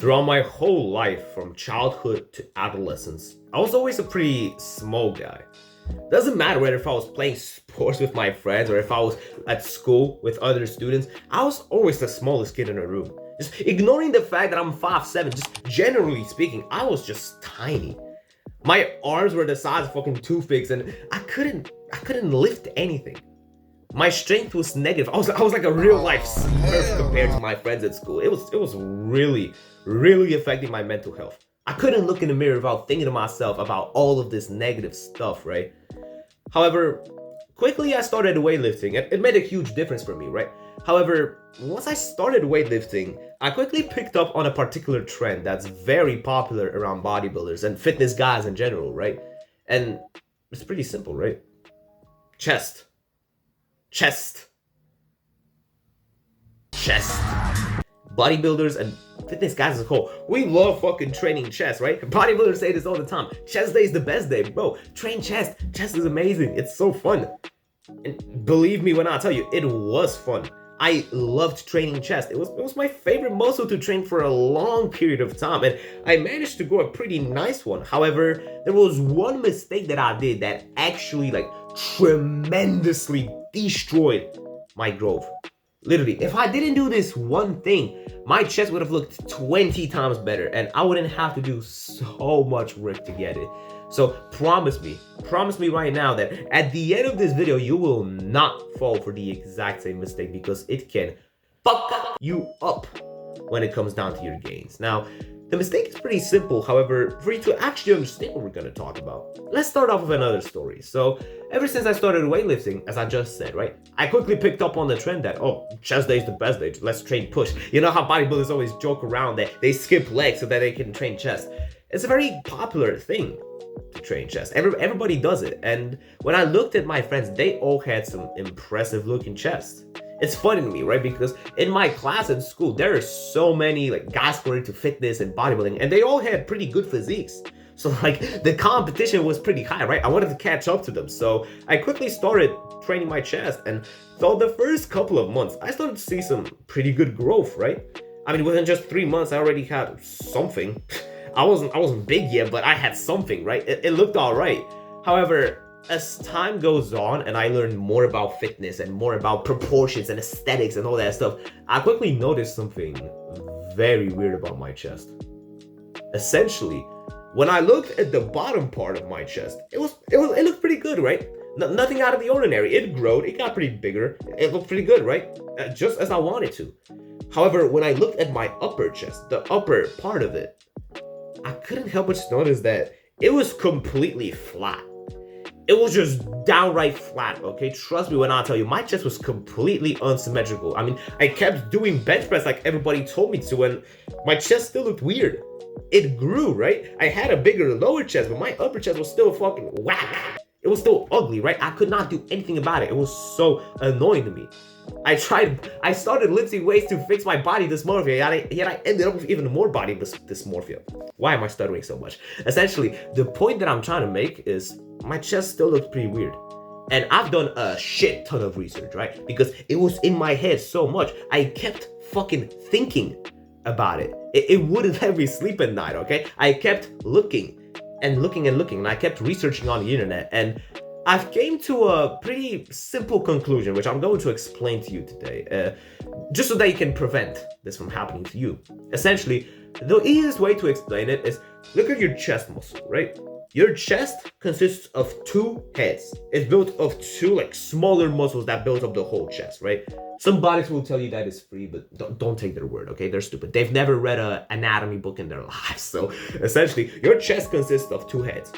Throughout my whole life, from childhood to adolescence, I was always a pretty small guy. Doesn't matter whether if I was playing sports with my friends or if I was at school with other students, I was always the smallest kid in the room. Just ignoring the fact that I'm 5'7", just generally speaking, I was just tiny. My arms were the size of fucking toothpicks and I couldn't lift anything. My strength was negative. I was like a real life Smurf compared to my friends at school. It was really affecting my mental health. I couldn't look in the mirror without thinking to myself about all of this negative stuff, right? However, quickly I started weightlifting. It made a huge difference for me, right? However, once I started weightlifting, I quickly picked up on a particular trend that's very popular around bodybuilders and fitness guys in general, right? And it's pretty simple, right? Chest. Chest. Bodybuilders and fitness guys as a whole, we love fucking training chest, right? Bodybuilders say this all the time. Chest day is the best day, bro. Train chest. Chest is amazing. It's so fun. And believe me when I tell you, it was fun. I loved training chest. It was my favorite muscle to train for a long period of time, and I managed to grow a pretty nice one. However, there was one mistake that I did that actually tremendously destroyed my growth. Literally, if I didn't do this one thing, my chest would have looked 20 times better and I wouldn't have to do so much work to get it. So promise me right now that at the end of this video, you will not fall for the exact same mistake because it can fuck you up when it comes down to your gains. Now, the mistake is pretty simple. However, for you to actually understand what we're going to talk about, let's start off with another story. So ever since I started weightlifting, as I just said, right, I quickly picked up on the trend that, oh, chest day is the best day, let's train push. You know how bodybuilders always joke around that they skip legs so that they can train chest. It's a very popular thing to train chest. Everybody does it. And when I looked at my friends, they all had some impressive looking chests. It's funny to me, right? Because in my class in school, there are so many guys who are into fitness and bodybuilding, and they all had pretty good physiques. So the competition was pretty high, right? I wanted to catch up to them. So I quickly started training my chest, and so the first couple of months, I started to see some pretty good growth, right? I mean, within just 3 months, I already had something. I wasn't big yet, but I had something, right? It looked all right. However, as time goes on and I learn more about fitness and more about proportions and aesthetics and all that stuff, I quickly noticed something very weird about my chest. Essentially, when I looked at the bottom part of my chest, it looked pretty good, right? Nothing out of the ordinary. It grew, it got pretty bigger. It looked pretty good, right? Just as I wanted to. However, when I looked at my upper chest, the upper part of it, I couldn't help but notice that it was completely flat. It was just downright flat, okay? Trust me when I tell you, my chest was completely unsymmetrical. I mean, I kept doing bench press like everybody told me to, and my chest still looked weird. It grew, right? I had a bigger lower chest, but my upper chest was still fucking whack. It was still ugly, right? I could not do anything about it. It was so annoying to me. I started lifting weights to fix my body dysmorphia, yet I ended up with even more body dysmorphia. Why am I stuttering so much? Essentially, the point that I'm trying to make is my chest still looks pretty weird. And I've done a shit ton of research, right? Because it was in my head so much, I kept fucking thinking about it. It wouldn't let me sleep at night, okay? I kept looking, and I kept researching on the internet, and I've came to a pretty simple conclusion, which I'm going to explain to you today, just so that you can prevent this from happening to you. Essentially, the easiest way to explain it is look at your chest muscle, right? Your chest consists of 2 heads. It's built of 2 smaller muscles that build up the whole chest, right? Some bodies will tell you that it's free, but don't take their word, okay? They're stupid. They've never read an anatomy book in their lives. So essentially, your chest consists of 2 heads.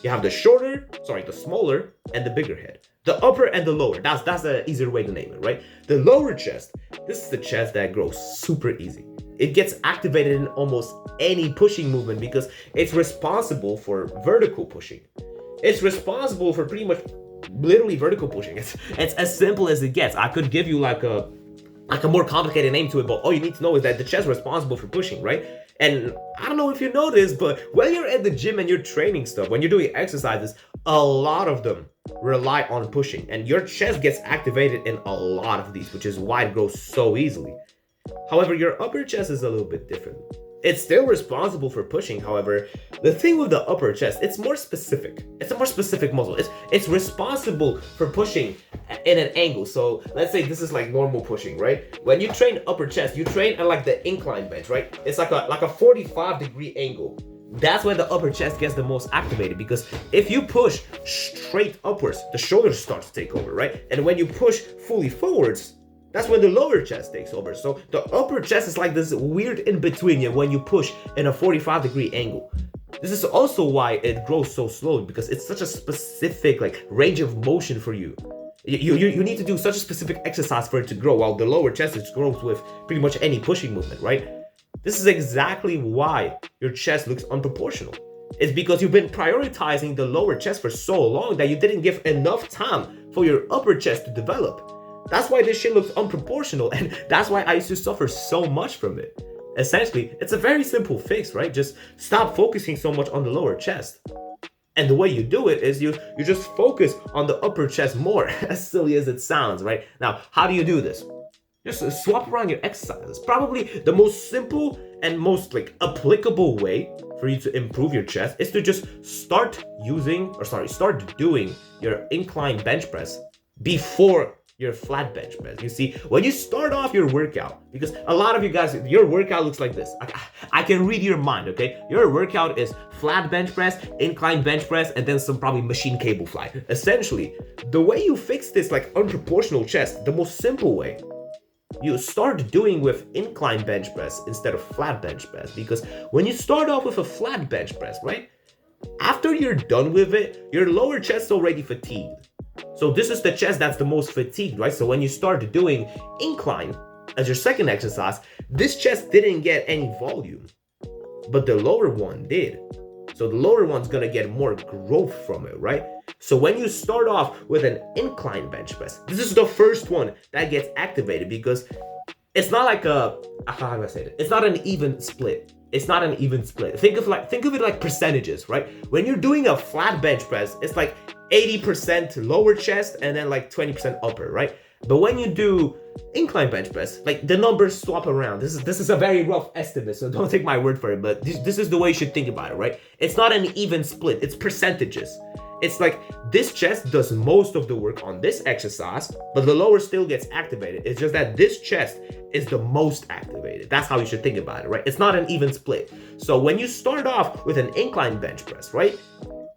You have the smaller and the bigger head. The upper and the lower. That's an easier way to name it, right? The lower chest, this is the chest that grows super easy. It gets activated in almost any pushing movement because it's responsible for vertical pushing. It's responsible for pretty much literally vertical pushing. It's as simple as it gets. I could give you a more complicated name to it, but all you need to know is that the chest is responsible for pushing, right? And I don't know if you know this, but when you're at the gym and you're training stuff, when you're doing exercises, a lot of them rely on pushing, and your chest gets activated in a lot of these, which is why it grows so easily. However, your upper chest is a little bit different. It's still responsible for pushing, however. The thing with the upper chest, it's more specific. It's a more specific muscle. It's responsible for pushing in an angle. So let's say this is like normal pushing, right? When you train upper chest, you train at like the incline bench, right? It's like a 45-degree angle. That's when the upper chest gets the most activated, because if you push straight upwards, the shoulders start to take over, right? And when you push fully forwards, that's when the lower chest takes over. So the upper chest is like this weird in between when you push in a 45-degree angle. This is also why it grows so slowly, because it's such a specific like range of motion for you. You need to do such a specific exercise for it to grow, while the lower chest grows with pretty much any pushing movement, right? This is exactly why your chest looks unproportional. It's because you've been prioritizing the lower chest for so long that you didn't give enough time for your upper chest to develop. That's why this shit looks unproportional, and that's why I used to suffer so much from it. Essentially, it's a very simple fix, right? Just stop focusing so much on the lower chest. And the way you do it is you just focus on the upper chest more, as silly as it sounds, right? Now, how do you do this? Just swap around your exercises. Probably the most simple and most like applicable way for you to improve your chest is to just start doing your incline bench press before your flat bench press. You see, when you start off your workout, because a lot of you guys, your workout looks like this. I can read your mind, okay? Your workout is flat bench press, incline bench press, and then some probably machine cable fly. Essentially, the way you fix this like unproportional chest, the most simple way, you start doing with incline bench press instead of flat bench press. Because when you start off with a flat bench press, right? After you're done with it, your lower chest is already fatigued. So this is the chest that's the most fatigued, right? So when you start doing incline as your second exercise, this chest didn't get any volume, but the lower one did. So the lower one's gonna get more growth from it, right? So when you start off with an incline bench press, this is the first one that gets activated, because it's not like how do I say it? It's not an even split. It's not an even split. Think of it like percentages, right? When you're doing a flat bench press, it's like 80% lower chest and then like 20% upper, right? But when you do incline bench press, like the numbers swap around. This is a very rough estimate, so don't take my word for it, but this is the way you should think about it, right? It's not an even split, it's percentages. It's like this chest does most of the work on this exercise, but the lower still gets activated. It's just that this chest is the most activated. That's how you should think about it, right? It's not an even split. So when you start off with an incline bench press, right?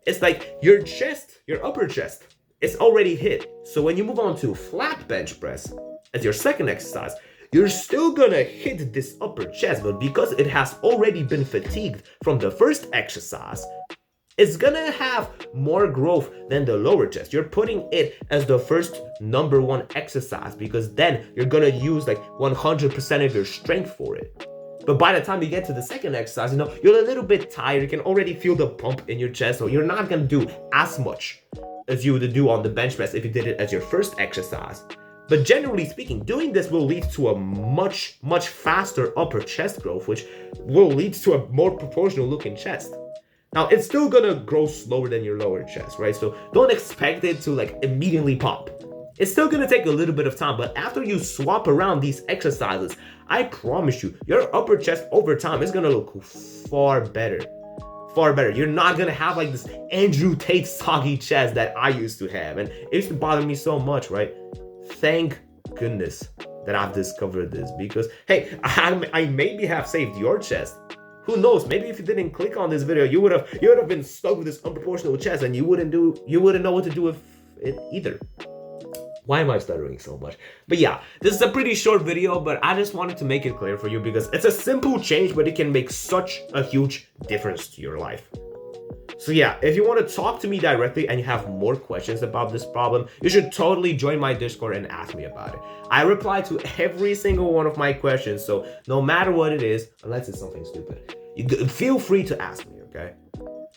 It's like your chest, your upper chest, it's already hit. So when you move on to flat bench press as your second exercise, you're still gonna hit this upper chest, but because it has already been fatigued from the first exercise, it's gonna have more growth than the lower chest. You're putting it as the first number one exercise, because then you're gonna use like 100% of your strength for it. But by the time you get to the second exercise, you're a little bit tired. You can already feel the pump in your chest, so you're not gonna do as much as you would do on the bench press if you did it as your first exercise. But generally speaking, doing this will lead to a much faster upper chest growth, which will lead to a more proportional looking chest. Now, it's still gonna grow slower than your lower chest, right? So don't expect it to like immediately pop. It's still gonna take a little bit of time, but after you swap around these exercises, I promise you, your upper chest over time is gonna look far better. Far better. You're not gonna have like this Andrew Tate soggy chest that I used to have, and it used to bother me so much, right? Thank goodness that I've discovered this, because hey, I maybe have saved your chest. Who knows? Maybe if you didn't click on this video, you would have been stuck with this unproportional chest, and you wouldn't know what to do with it either. Why am I stuttering so much? But yeah, this is a pretty short video, but I just wanted to make it clear for you, because it's a simple change, but it can make such a huge difference to your life. So yeah, if you want to talk to me directly and you have more questions about this problem, you should totally join my Discord and ask me about it. I reply to every single one of my questions, so no matter what it is, unless it's something stupid, feel free to ask me, okay?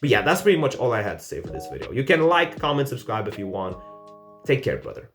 But yeah, that's pretty much all I had to say for this video. You can like, comment, subscribe if you want. Take care, brother.